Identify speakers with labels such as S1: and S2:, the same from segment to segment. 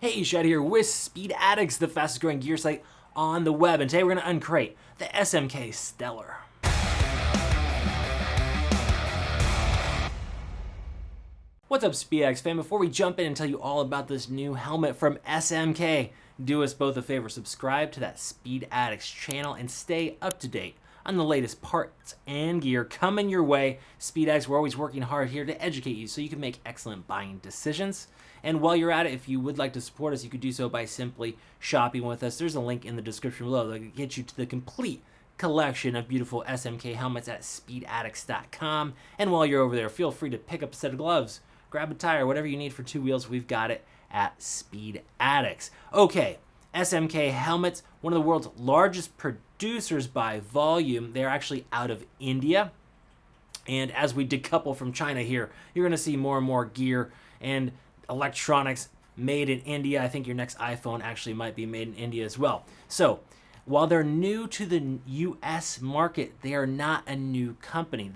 S1: Hey, Shad here with Speed Addicts, the fastest growing gear site on the web, and today we're going to uncrate the SMK Stellar. What's up, Speed Addicts fan? Before we jump in and tell you all about this new helmet from SMK, do us both a favor, subscribe to that Speed Addicts channel and stay up to date on the latest parts and gear coming your way. Speed Addicts, we're always working hard here to educate you so you can make excellent buying decisions. And while you're at it, if you would like to support us, you could do so by simply shopping with us. There's a link in the description below that will get you to the complete collection of beautiful SMK helmets at speedaddicts.com. And while you're over there, feel free to pick up a set of gloves, grab a tire, whatever you need for two wheels, we've got it at Speed Addicts. Okay, SMK helmets, one of the world's largest producers by volume. They're actually out of India. And as we decouple from China here, you're going to see more and more gear and electronics made in India. I think your next iPhone actually might be made in India as well. So while they're new to the US market, they are not a new company.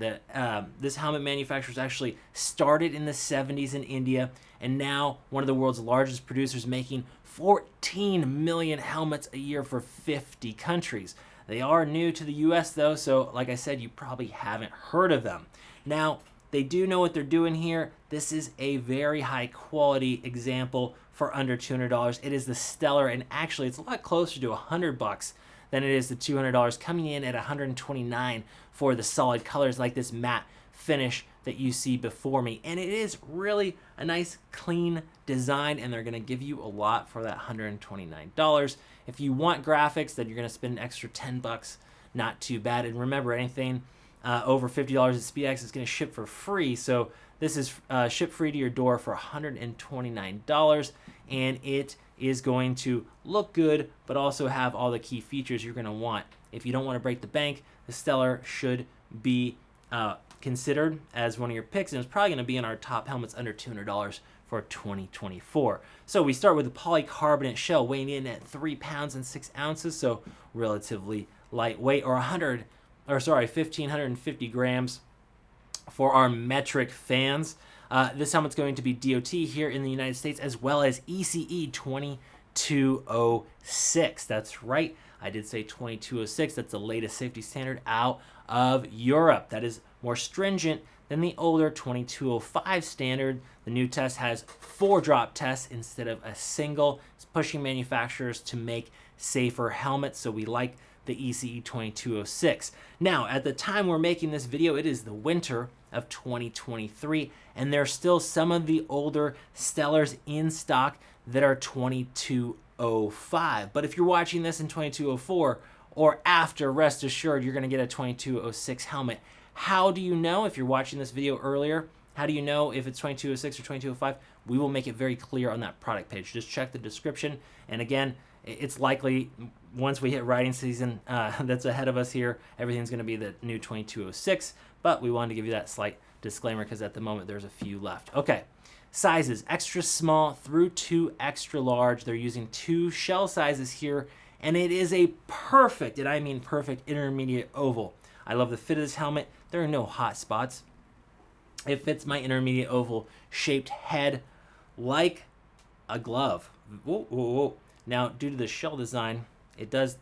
S1: This helmet manufacturer was actually started in the 70s in India, and now one of the world's largest producers, making 14 million helmets a year for 50 countries. They are new to the US though, so like I said, you probably haven't heard of them. Now, they do know what they're doing here. This is a very high quality example for under $200. It is the Stellar, and actually it's a lot closer to $100 than it is the $200, coming in at $129 for the solid colors like this matte finish that you see before me. And it is really a nice clean design, and they're gonna give you a lot for that $129. If you want graphics, then you're gonna spend an extra $10, not too bad. And remember, anything over $50 at SpeedX is going to ship for free. So this is ship free to your door for $129, and it is going to look good, but also have all the key features you're going to want. If you don't want to break the bank, the Stellar should be considered as one of your picks, and it's probably going to be in our top helmets under $200 for 2024. So we start with the polycarbonate shell, weighing in at 3 pounds and 6 ounces, so relatively lightweight, or 1,550 grams for our metric fans. This helmet's going to be DOT here in the United States, as well as ECE 2206. That's right, I did say 2206. That's the latest safety standard out of Europe. That is more stringent than the older 2205 standard. The new test has 4 drop tests instead of a single. It's pushing manufacturers to make safer helmets, so we like the ECE 2206. Now, at the time we're making this video, it is the winter of 2023, and there's still some of the older Stellars in stock that are 2205. But if you're watching this in 2204 or after, rest assured you're going to get a 2206 helmet. How do you know if you're watching this video earlier? How do you know if it's 2206 or 2205? We will make it very clear on that product page. Just check the description. And again, it's likely once we hit riding season that's ahead of us here, everything's going to be the new 2206, but we wanted to give you that slight disclaimer because at the moment there's a few left. Okay, sizes, extra small through to extra large. They're using 2 shell sizes here, and it is a perfect, and I mean perfect, intermediate oval. I love the fit of this helmet. There are no hot spots. It fits my intermediate oval shaped head like a glove. Whoa, whoa, whoa. Now, due to the shell design, it does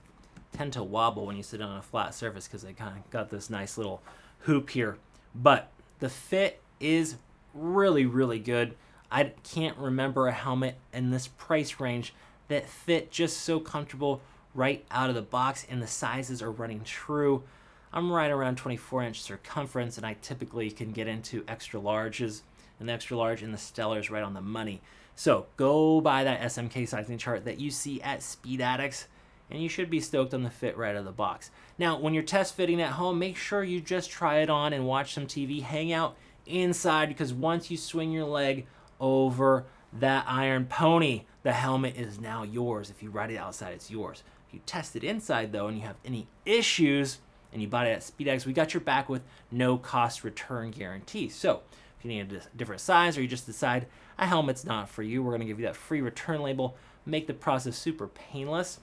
S1: tend to wobble when you sit on a flat surface because they kind of got this nice little hoop here. But the fit is really, really good. I can't remember a helmet in this price range that fit just so comfortable right out of the box, and the sizes are running true. I'm right around 24-inch circumference, and I typically can get into extra larges, and the extra large in the Stellar is right on the money. So go buy that SMK sizing chart that you see at Speed Addicts, and you should be stoked on the fit right out of the box. Now, when you're test fitting at home, make sure you just try it on and watch some TV. Hang out inside, because once you swing your leg over that iron pony, the helmet is now yours. If you ride it outside, it's yours. If you test it inside, though, and you have any issues, and you bought it at Speed Addicts, we got your back with no cost return guarantee. So if you need a different size, or you just decide a helmet's not for you, we're going to give you that free return label, make the process super painless.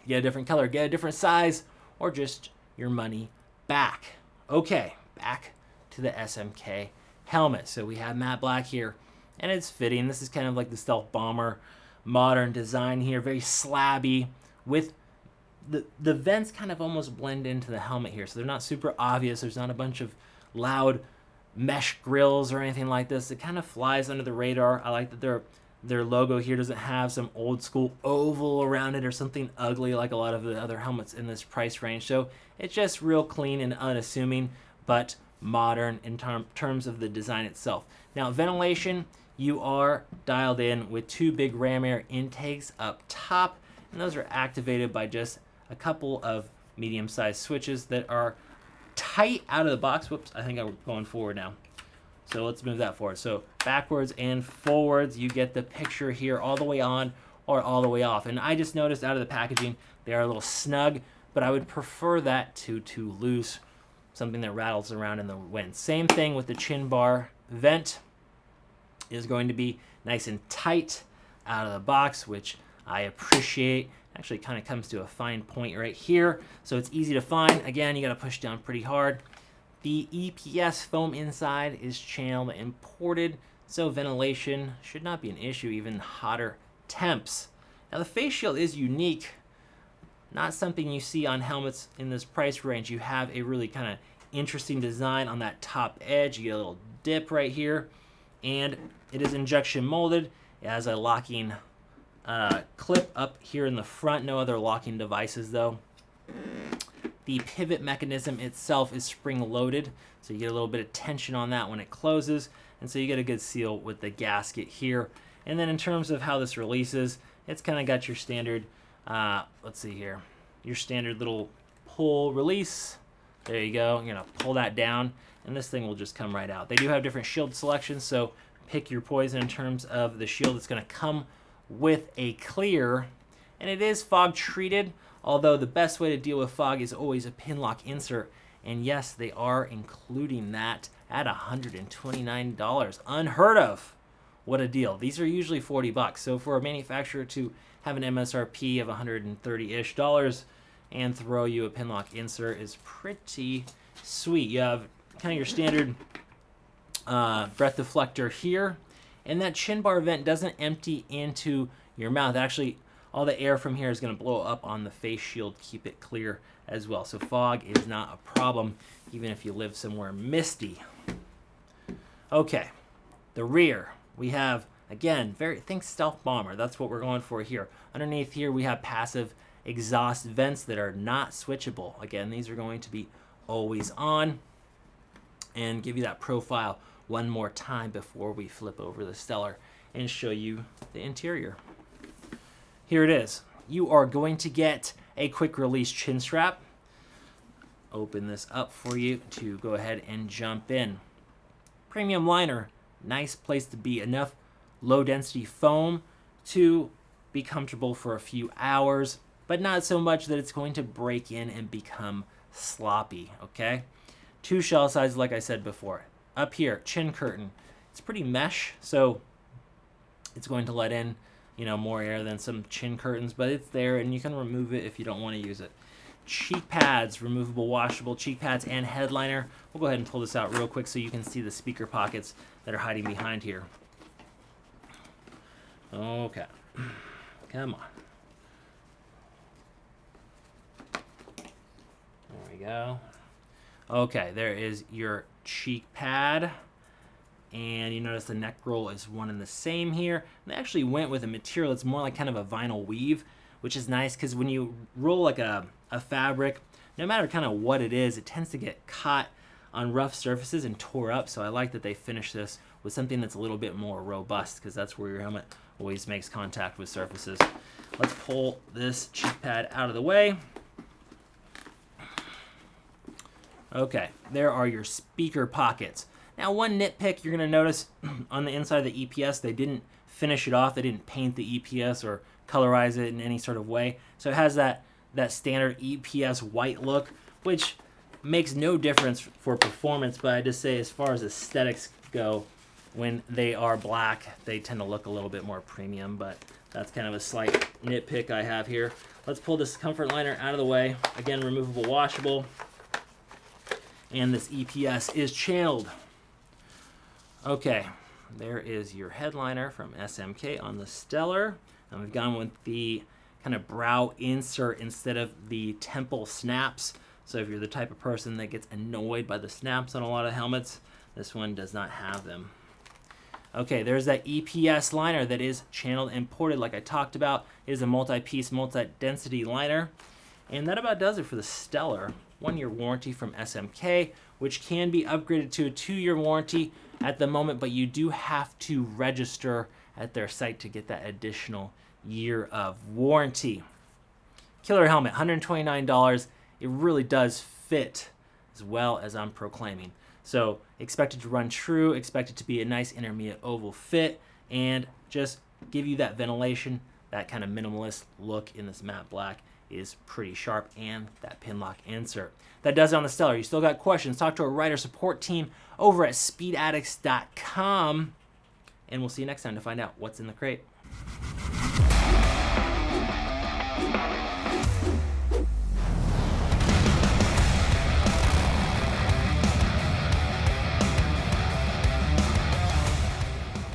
S1: Get a different color, get a different size, or just your money back. Okay, back to the SMK helmet. So we have matte black here, and it's fitting. This is kind of like the Stealth Bomber modern design here, very slabby, with the vents kind of almost blend into the helmet here, so they're not super obvious. There's not a bunch of loud mesh grills or anything like this. It kind of flies under the radar. I like that their logo here doesn't have some old school oval around it or something ugly like a lot of the other helmets in this price range. So it's just real clean and unassuming, but modern in terms of the design itself. Now, ventilation, you are dialed in with 2 big ram air intakes up top, and those are activated by just a couple of medium-sized switches that are tight out of the box. Whoops, I think I'm going forward now. So let's move that forward. So backwards and forwards, you get the picture here all the way on or all the way off. And I just noticed out of the packaging, they are a little snug, but I would prefer that to too loose, something that rattles around in the wind. Same thing with the chin bar vent is going to be nice and tight out of the box, which I appreciate. Actually kind of comes to a fine point right here, so it's easy to find. Again, you got to push down pretty hard. The EPS foam inside is channeled and imported, so ventilation should not be an issue, even hotter temps. Now the face shield is unique, not something you see on helmets in this price range. You have a really kind of interesting design on that top edge. You get a little dip right here, and it is injection molded. It has a locking clip up here in the front. No other locking devices though. The pivot mechanism itself is spring loaded, so you get a little bit of tension on that when it closes, and so you get a good seal with the gasket here. And then in terms of how this releases, it's kind of got your standard, let's see here, your standard little pull release. There you go. You're gonna pull that down, and this thing will just come right out. They do have different shield selections, so pick your poison in terms of the shield. It's gonna come with a clear, and it is fog treated, although the best way to deal with fog is always a Pinlock insert, and yes, they are including that at $129. Unheard of. What a deal. These are usually $40, so for a manufacturer to have an MSRP of $130-ish and throw you a Pinlock insert is pretty sweet. You have kind of your standard breath deflector here, and that chin bar vent doesn't empty into your mouth. Actually, all the air from here is going to blow up on the face shield, keep it clear as well. So fog is not a problem, even if you live somewhere misty. Okay, the rear. We have, again, think stealth bomber. That's what we're going for here. Underneath here, we have passive exhaust vents that are not switchable. Again, these are going to be always on, and give you that profile one more time before we flip over the Stellar and show you the interior. Here it is. You are going to get a quick release chin strap. Open this up for you to go ahead and jump in. Premium liner, nice place to be. Enough low density foam to be comfortable for a few hours, but not so much that it's going to break in and become sloppy, okay? 2 shell sizes, like I said before. Up here, chin curtain. It's pretty mesh, so it's going to let in, more air than some chin curtains, but it's there, and you can remove it if you don't want to use it. Cheek pads, removable washable cheek pads and headliner. We'll go ahead and pull this out real quick so you can see the speaker pockets that are hiding behind here. Okay, come on. There we go. Okay, there is your cheek pad, and you notice the neck roll is one and the same here. And they actually went with a material that's more like kind of a vinyl weave, which is nice because when you roll like a fabric, no matter kind of what it is, it tends to get caught on rough surfaces and tore up. So I like that they finished this with something that's a little bit more robust, because that's where your helmet always makes contact with surfaces. Let's pull this cheek pad out of the way. Okay, there are your speaker pockets. Now, one nitpick you're going to notice on the inside of the EPS, they didn't finish it off. They didn't paint the EPS or colorize it in any sort of way. So it has that standard EPS white look, which makes no difference for performance, but I just say as far as aesthetics go, when they are black, they tend to look a little bit more premium, but that's kind of a slight nitpick I have here. Let's pull this comfort liner out of the way. Again, removable washable. And this EPS is channeled. Okay, there is your headliner from SMK on the Stellar. And we've gone with the kind of brow insert instead of the temple snaps. So if you're the type of person that gets annoyed by the snaps on a lot of helmets, this one does not have them. Okay, there's that EPS liner that is channeled and ported like I talked about. It is a multi-piece, multi-density liner. And that about does it for the Stellar. 1-year warranty from SMK, which can be upgraded to a 2-year warranty at the moment, but you do have to register at their site to get that additional year of warranty. Killer helmet, $129. It really does fit as well as I'm proclaiming. So expect it to run true, expect it to be a nice intermediate oval fit, and just give you that ventilation. That kind of minimalist look in this matte black is pretty sharp, and that Pinlock insert. That does it on the Stellar. You still got questions, talk to our writer support team over at speedaddicts.com, and we'll see you next time to find out what's in the crate.